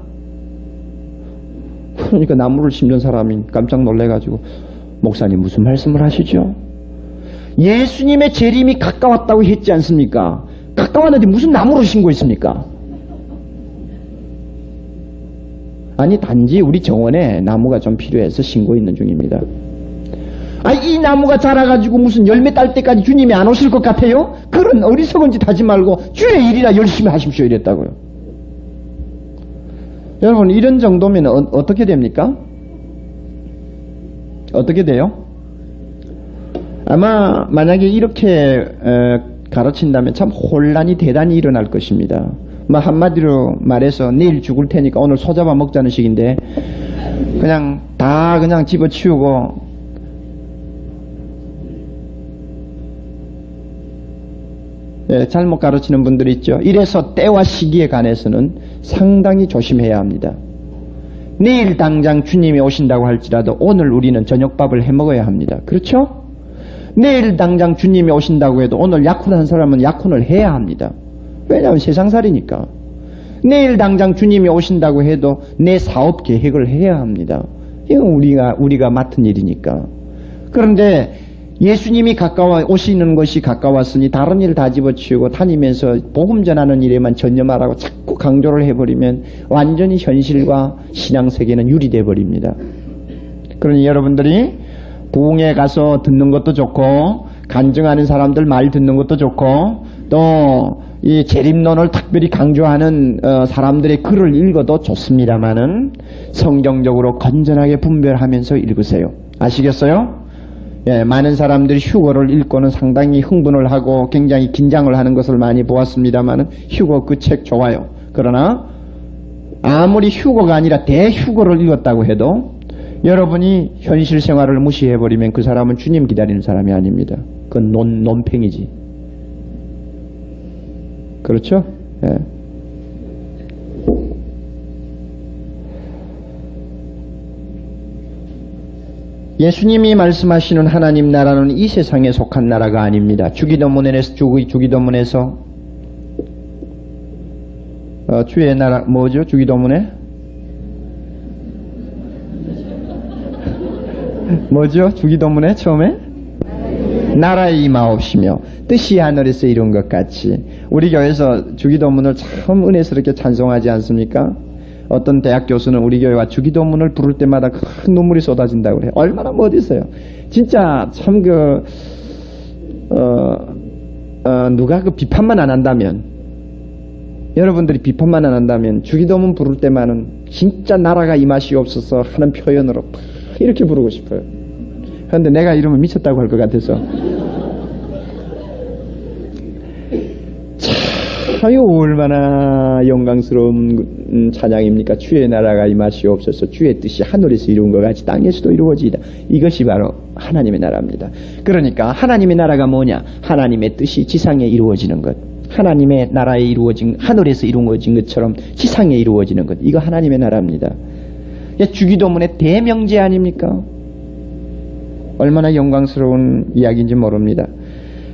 S1: 그러니까 나무를 심는 사람이 깜짝 놀래가지고 목사님 무슨 말씀을 하시죠? 예수님의 재림이 가까웠다고 했지 않습니까? 가까웠는데 무슨 나무를 심고 있습니까? 아니 단지 우리 정원에 나무가 좀 필요해서 심고 있는 중입니다. 이 나무가 자라가지고 무슨 열매 딸 때까지 주님이 안 오실 것 같아요? 그런 어리석은 짓 하지 말고 주의 일이나 열심히 하십시오 이랬다고요. 여러분, 이런 정도면 어떻게 됩니까? 어떻게 돼요? 아마 만약에 이렇게 가르친다면 참 혼란이 대단히 일어날 것입니다. 뭐 한마디로 말해서 내일 죽을 테니까 오늘 소 잡아 먹자는 식인데 그냥 다 그냥 집어치우고 잘못 가르치는 분들이 있죠. 이래서 때와 시기에 관해서는 상당히 조심해야 합니다. 내일 당장 주님이 오신다고 할지라도 오늘 우리는 저녁밥을 해 먹어야 합니다. 그렇죠? 내일 당장 주님이 오신다고 해도 오늘 약혼한 사람은 약혼을 해야 합니다. 왜냐하면 세상살이니까. 내일 당장 주님이 오신다고 해도 내 사업 계획을 해야 합니다. 이건 우리가 맡은 일이니까. 그런데 예수님이 오시는 것이 가까웠으니 다른 일 다 집어치우고 다니면서 복음 전하는 일에만 전념하라고 자꾸 강조를 해버리면 완전히 현실과 신앙세계는 유리돼 버립니다. 그러니 여러분들이 부흥에 가서 듣는 것도 좋고 간증하는 사람들 말 듣는 것도 좋고 또 이 재림론을 특별히 강조하는 사람들의 글을 읽어도 좋습니다마는 성경적으로 건전하게 분별하면서 읽으세요. 아시겠어요? 예, 많은 사람들이 휴거를 읽고는 상당히 흥분을 하고 굉장히 긴장을 하는 것을 많이 보았습니다마는 휴거 그 책 좋아요. 그러나 아무리 휴거가 아니라 대휴거를 읽었다고 해도 여러분이 현실 생활을 무시해버리면 그 사람은 주님 기다리는 사람이 아닙니다. 그건 논팽이지. 그렇죠? 예. 예수님이 말씀하시는 하나님 나라는 이 세상에 속한 나라가 아닙니다. 주기도문에서 주의 나라 뭐죠? 주기도문에 뭐죠? 주기도문에 처음에 나라에 임하옵시며 뜻이 하늘에서 이룬 것 같이. 우리 교회에서 주기도문을 참 은혜스럽게 찬송하지 않습니까? 어떤 대학 교수는 우리 교회와 주기도문을 부를 때마다 큰 눈물이 쏟아진다고 그래요. 얼마나 멋있어요. 진짜 참 누가 그 비판만 안 한다면, 여러분들이 비판만 안 한다면 주기도문 부를 때만은 진짜 나라가 임하시옵소서 하는 표현으로 이렇게 부르고 싶어요. 그런데 내가 이러면 미쳤다고 할 것 같아서. 참, 이거 얼마나 영광스러운 찬양입니까? 주의 나라가 임하시옵소서. 주의 뜻이 하늘에서 이룬 것 같이 땅에서도 이루어지이다. 이것이 바로 하나님의 나라입니다. 그러니까 하나님의 나라가 뭐냐? 하나님의 뜻이 지상에 이루어지는 것. 하나님의 나라에 이루어진, 하늘에서 이루어진 것처럼 지상에 이루어지는 것. 이거 하나님의 나라입니다. 주기도문의 대명제 아닙니까? 얼마나 영광스러운 이야기인지 모릅니다.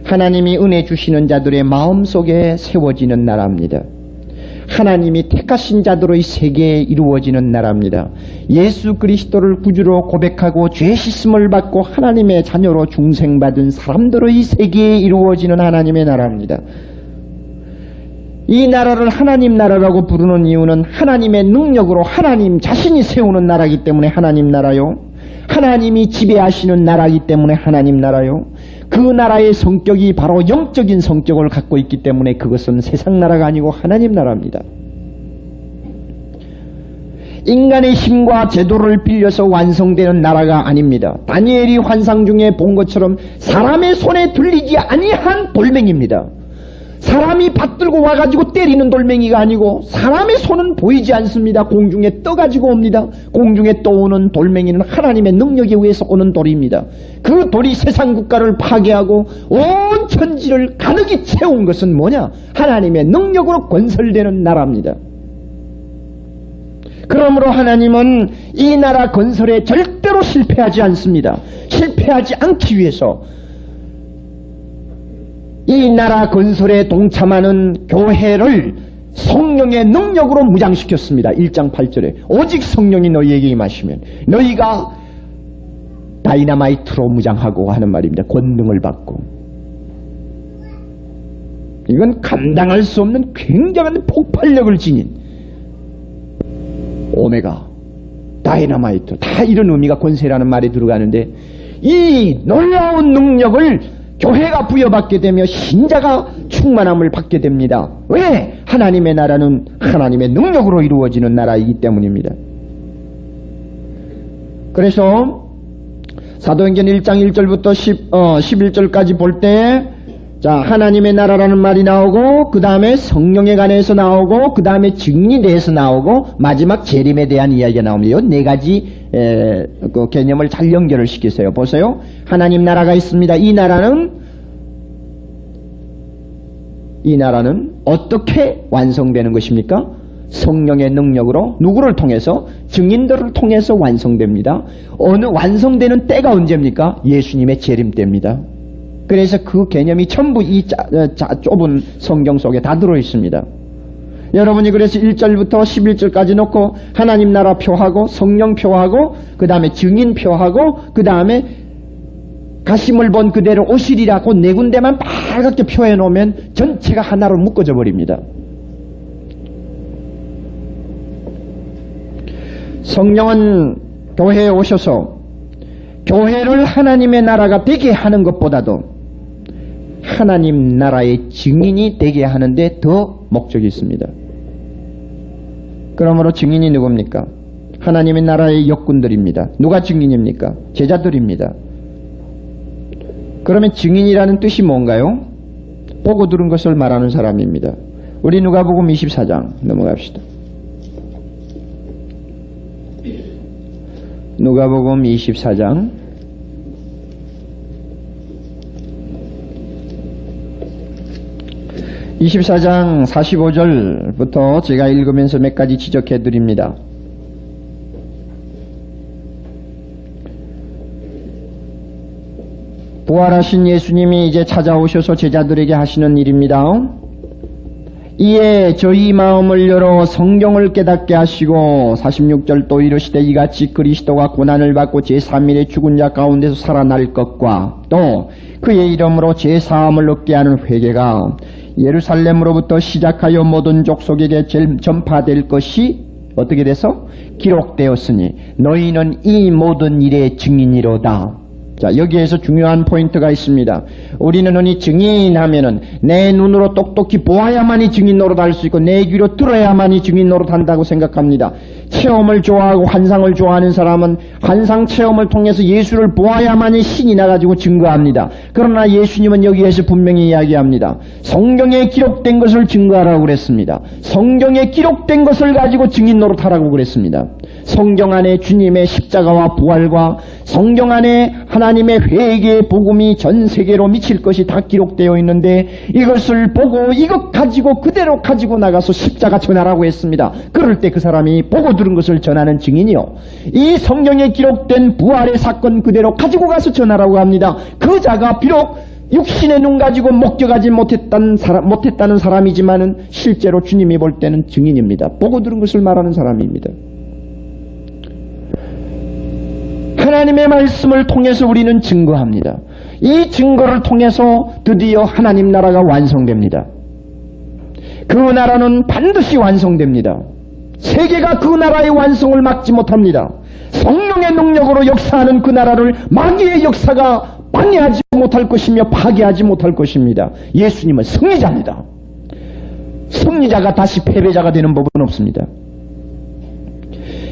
S1: 하나님이 은혜 주시는 자들의 마음속에 세워지는 나라입니다. 하나님이 택하신 자들의 세계에 이루어지는 나라입니다. 예수 그리스도를 구주로 고백하고 죄 씻음을 받고 하나님의 자녀로 중생받은 사람들의 세계에 이루어지는 하나님의 나라입니다. 이 나라를 하나님 나라라고 부르는 이유는 하나님의 능력으로 하나님 자신이 세우는 나라이기 때문에 하나님 나라요. 하나님이 지배하시는 나라이기 때문에 하나님 나라요. 그 나라의 성격이 바로 영적인 성격을 갖고 있기 때문에 그것은 세상 나라가 아니고 하나님 나라입니다. 인간의 힘과 제도를 빌려서 완성되는 나라가 아닙니다. 다니엘이 환상 중에 본 것처럼 사람의 손에 들리지 아니한 돌멩이입니다. 사람이 받들고 와가지고 때리는 돌멩이가 아니고 사람의 손은 보이지 않습니다. 공중에 떠가지고 옵니다. 공중에 떠오는 돌멩이는 하나님의 능력에 의해서 오는 돌입니다. 그 돌이 세상 국가를 파괴하고 온 천지를 가득히 채운 것은 뭐냐? 하나님의 능력으로 건설되는 나라입니다. 그러므로 하나님은 이 나라 건설에 절대로 실패하지 않습니다. 실패하지 않기 위해서 이 나라 건설에 동참하는 교회를 성령의 능력으로 무장시켰습니다. 1장 8절에 오직 성령이 너희에게 임하시면 너희가 다이나마이트로 무장하고 하는 말입니다. 권능을 받고. 이건 감당할 수 없는 굉장한 폭발력을 지닌 오메가, 다이나마이트, 다 이런 의미가 권세라는 말이 들어가는데 이 놀라운 능력을 교회가 부여받게 되며 신자가 충만함을 받게 됩니다. 왜? 하나님의 나라는 하나님의 능력으로 이루어지는 나라이기 때문입니다. 그래서 사도행전 1장 1절부터 11절까지 볼 때, 자, 하나님의 나라라는 말이 나오고, 그 다음에 성령에 관해서 나오고, 그 다음에 증인에 대해서 나오고, 마지막 재림에 대한 이야기가 나옵니다. 네 가지 그 개념을 잘 연결을 시키세요. 보세요. 하나님 나라가 있습니다. 이 나라는 어떻게 완성되는 것입니까? 성령의 능력으로 누구를 통해서? 증인들을 통해서 완성됩니다. 완성되는 때가 언제입니까? 예수님의 재림 때입니다. 그래서 그 개념이 전부 이 좁은 성경 속에 다 들어있습니다. 여러분이 그래서 1절부터 11절까지 놓고 하나님 나라 표하고 성령 표하고 그 다음에 증인 표하고 그 다음에 가심을 본 그대로 오시리라고 네 군데만 빨갛게 표해 놓으면 전체가 하나로 묶어져 버립니다. 성령은 교회에 오셔서 교회를 하나님의 나라가 되게 하는 것보다도 하나님 나라의 증인이 되게 하는데 더 목적이 있습니다. 그러므로 증인이 누굽니까? 하나님의 나라의 역군들입니다. 누가 증인입니까? 제자들입니다. 그러면 증인이라는 뜻이 뭔가요? 보고 들은 것을 말하는 사람입니다. 우리 누가복음 24장 넘어갑시다. 누가복음 24장 24장 45절부터 제가 읽으면서 몇 가지 지적해 드립니다. 부활하신 예수님이 이제 찾아오셔서 제자들에게 하시는 일입니다. 이에 저희 마음을 열어 성경을 깨닫게 하시고 46절 또 이르시되 이같이 그리스도가 고난을 받고 제3일에 죽은 자 가운데서 살아날 것과 또 그의 이름으로 제사함을 얻게 하는 회개가 예루살렘으로부터 시작하여 모든 족속에게 전파될 것이 어떻게 돼서? 기록되었으니 너희는 이 모든 일의 증인이로다. 자, 여기에서 중요한 포인트가 있습니다. 우리는 흔히 증인하면은 내 눈으로 똑똑히 보아야만이 증인 노릇할 수 있고 내 귀로 들어야만이 증인 노릇한다고 생각합니다. 체험을 좋아하고 환상을 좋아하는 사람은 환상 체험을 통해서 예수를 보아야만이 신이 나가지고 증거합니다. 그러나 예수님은 여기에서 분명히 이야기합니다. 성경에 기록된 것을 증거하라고 그랬습니다. 성경에 기록된 것을 가지고 증인 노릇하라고 그랬습니다. 성경 안에 주님의 십자가와 부활과 성경 안에 하나님의 회개의 복음이 전 세계로 미칠 것이 다 기록되어 있는데 이것을 보고 이것 가지고 그대로 가지고 나가서 십자가 전하라고 했습니다. 그럴 때 그 사람이 보고 들은 것을 전하는 증인이요. 이 성경에 기록된 부활의 사건 그대로 가지고 가서 전하라고 합니다. 그 자가 비록 육신의 눈 가지고 목격하지 못했다는 사람이지만은 실제로 주님이 볼 때는 증인입니다. 보고 들은 것을 말하는 사람입니다. 하나님의 말씀을 통해서 우리는 증거합니다. 이 증거를 통해서 드디어 하나님 나라가 완성됩니다. 그 나라는 반드시 완성됩니다. 세계가 그 나라의 완성을 막지 못합니다. 성령의 능력으로 역사하는 그 나라를 마귀의 역사가 방해하지 못할 것이며 파괴하지 못할 것입니다. 예수님은 승리자입니다. 승리자가 다시 패배자가 되는 법은 없습니다.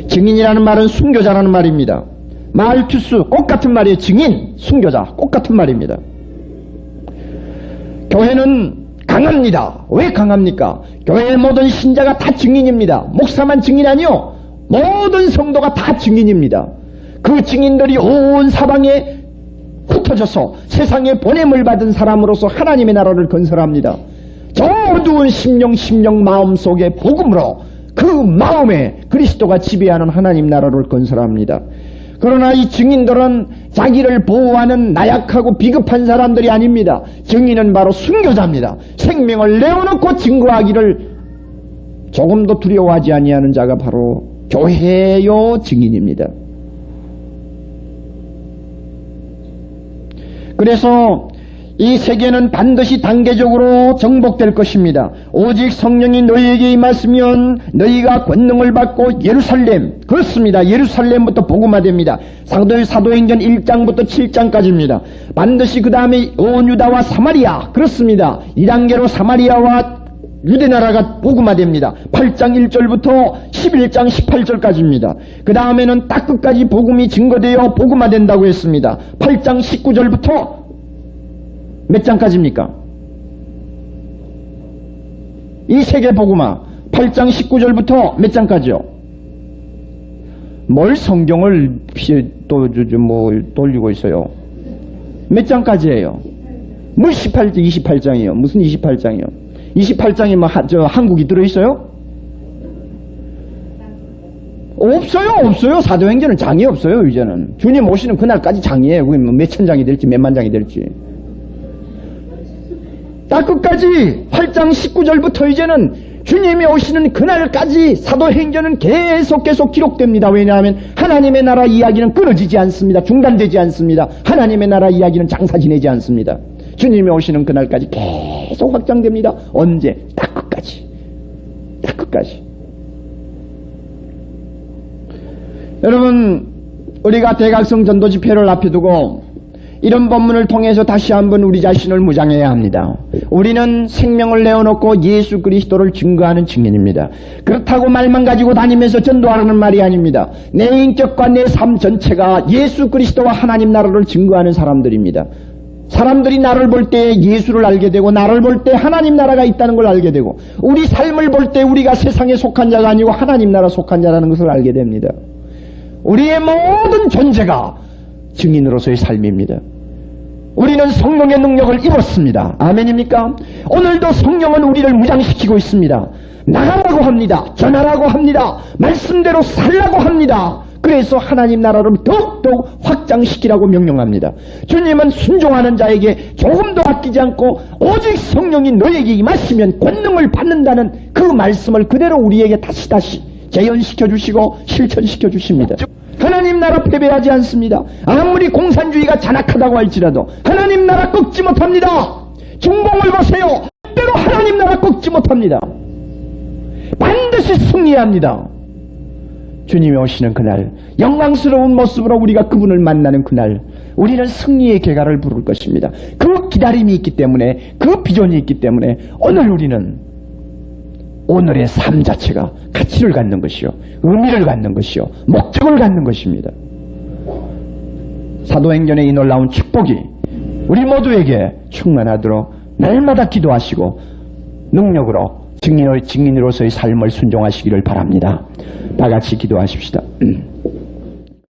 S1: 증인이라는 말은 순교자라는 말입니다. 말투스 꽃 같은 말이에요. 증인, 순교자 꽃 같은 말입니다. 교회는 강합니다. 왜 강합니까? 교회의 모든 신자가 다 증인입니다. 목사만 증인 아니요. 모든 성도가 다 증인입니다. 그 증인들이 온 사방에 흩어져서 세상에 보냄을 받은 사람으로서 하나님의 나라를 건설합니다. 저 어두운 심령 마음속에 복음으로 그 마음에 그리스도가 지배하는 하나님 나라를 건설합니다. 그러나 이 증인들은 자기를 보호하는 나약하고 비겁한 사람들이 아닙니다. 증인은 바로 순교자입니다. 생명을 내어놓고 증거하기를 조금도 두려워하지 아니하는 자가 바로 교회요 증인입니다. 그래서 이 세계는 반드시 단계적으로 정복될 것입니다. 오직 성령이 너희에게 임하시면 너희가 권능을 받고 예루살렘, 그렇습니다. 예루살렘부터 복음화됩니다. 사도행전 1장부터 7장까지입니다. 반드시 그 다음에 온 유다와 사마리아, 그렇습니다. 2단계로 사마리아와 유대나라가 복음화됩니다. 8장 1절부터 11장 18절까지입니다. 그 다음에는 딱 끝까지 복음이 증거되어 복음화된다고 했습니다. 8장 19절부터 몇 장까지입니까? 이 세계 복음화 8장 19절부터 몇 장까지요? 뭘 성경을 돌리고 있어요? 몇 장까지예요? 뭐 28장이요? 무슨 28장이요? 28장에 뭐 한국이 들어있어요? 없어요. 사도행전은 장이 없어요. 이제는 주님 오시는 그날까지 장이에요. 그게 뭐 몇천 장이 될지 몇만 장이 될지. 딱 끝까지 8장 19절부터 이제는 주님이 오시는 그날까지 사도행전은 계속 기록됩니다. 왜냐하면 하나님의 나라 이야기는 끊어지지 않습니다. 중단되지 않습니다. 하나님의 나라 이야기는 장사 지내지 않습니다. 주님이 오시는 그날까지 계속 확장됩니다. 언제? 딱 끝까지. 여러분, 우리가 대각성 전도 집회를 앞에 두고 이런 본문을 통해서 다시 한번 우리 자신을 무장해야 합니다. 우리는 생명을 내어놓고 예수 그리스도를 증거하는 증인입니다. 그렇다고 말만 가지고 다니면서 전도하라는 말이 아닙니다. 내 인격과 내 삶 전체가 예수 그리스도와 하나님 나라를 증거하는 사람들입니다. 사람들이 나를 볼 때 예수를 알게 되고 나를 볼 때 하나님 나라가 있다는 걸 알게 되고 우리 삶을 볼 때 우리가 세상에 속한 자가 아니고 하나님 나라 속한 자라는 것을 알게 됩니다. 우리의 모든 존재가 증인으로서의 삶입니다. 우리는 성령의 능력을 입었습니다. 아멘입니까? 오늘도 성령은 우리를 무장시키고 있습니다. 나가라고 합니다. 전하라고 합니다. 말씀대로 살라고 합니다. 그래서 하나님 나라를 더욱더욱 확장시키라고 명령합니다. 주님은 순종하는 자에게 조금도 아끼지 않고 오직 성령이 너에게 임하시면 권능을 받는다는 그 말씀을 그대로 우리에게 다시 재현시켜 주시고 실천시켜 주십니다. 하나님 나라 패배하지 않습니다. 아무리 공산주의가 잔악하다고 할지라도 하나님 나라 꺾지 못합니다. 중공을 보세요. 절대로 하나님 나라 꺾지 못합니다. 반드시 승리합니다. 주님이 오시는 그날, 영광스러운 모습으로 우리가 그분을 만나는 그날, 우리는 승리의 계가를 부를 것입니다. 그 기다림이 있기 때문에, 그 비전이 있기 때문에 오늘 우리는 오늘의 삶 자체가 가치를 갖는 것이요, 의미를 갖는 것이요, 목적을 갖는 것입니다. 사도행전의 이 놀라운 축복이 우리 모두에게 충만하도록 날마다 기도하시고 능력으로 증인으로서의 삶을 순종하시기를 바랍니다. 다 같이 기도하십시다.